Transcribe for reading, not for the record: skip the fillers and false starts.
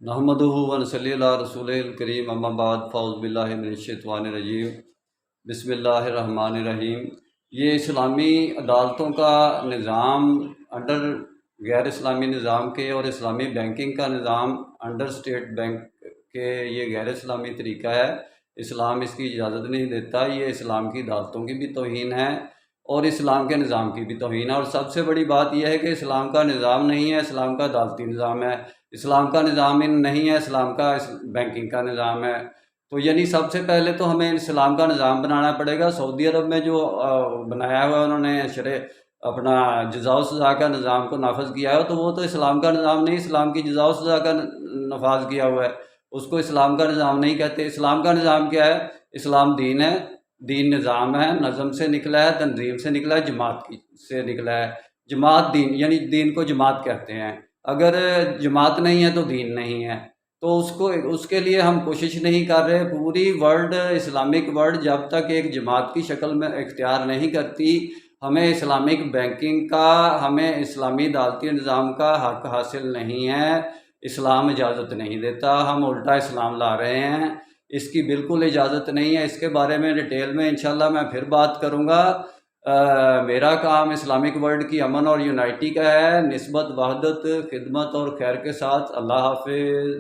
नहमदुहु व नसल्ली अला रसूलिल करीम अम्मा बाद फ़ाउज़ बिल्लाहि मिनश शैतानिर रजीम बिस्मिल्लाहिर रहमानिर रहीम। ये इस्लामी अदालतों का निज़ाम अंडर गैर इस्लामी निज़ाम के और इस्लामी बैंकिंग का निज़ाम अंडर स्टेट बैंक के ये गैर इस्लामी तरीका है। इस्लाम इसकी इजाज़त नहीं देता। ये इस्लाम की अदालतों की भी तौहीन है और इस्लाम के निज़ाम की भी तौहीन है। और सबसे बड़ी बात यह है कि इस्लाम का निज़ाम नहीं है, इस्लाम का अदालती निज़ाम है। इस्लाम का निज़ाम नहीं है, इस्लाम का बैंकिंग का निज़ाम है। तो यानी सबसे पहले तो हमें इस्लाम का निज़ाम बनाना पड़ेगा। सऊदी अरब में जो बनाया हुआ है उन्होंने शरे अपना जज़ा व सज़ा का निज़ाम को नाफज किया है, तो वो तो इस्लाम का निज़ाम नहीं, इस्लाम की जज़ा व सज़ा का नफाज किया हुआ है, उसको इस्लाम का निज़ाम नहीं कहते। इस्लाम का निज़ाम क्या है? इस्लाम दीन है, दीन निज़ाम है, नज़म से निकला है, तंजीम से निकला है, जमात की से निकला है। जमात दीन, यानी दीन को जमात कहते हैं। अगर जमात नहीं है तो दीन नहीं है। तो उसके लिए हम कोशिश नहीं कर रहे। पूरी वर्ल्ड, इस्लामिक वर्ल्ड जब तक एक जमात की शक्ल में इख्तियार नहीं करती, हमें इस्लामिक बैंकिंग का, हमें इस्लामी अदालती निज़ाम का हक हासिल नहीं है। इस्लाम इजाज़त नहीं देता, हम उल्टा इस्लाम ला रहे हैं। इसकी बिल्कुल इजाज़त नहीं है। इसके बारे में डिटेल में इंशाल्लाह मैं फिर बात करूँगा। मेरा काम इस्लामिक वर्ल्ड की अमन और यूनाइटी का है, निस्बत, वहदत, खिदमत और खैर के साथ। अल्लाह हाफिज़।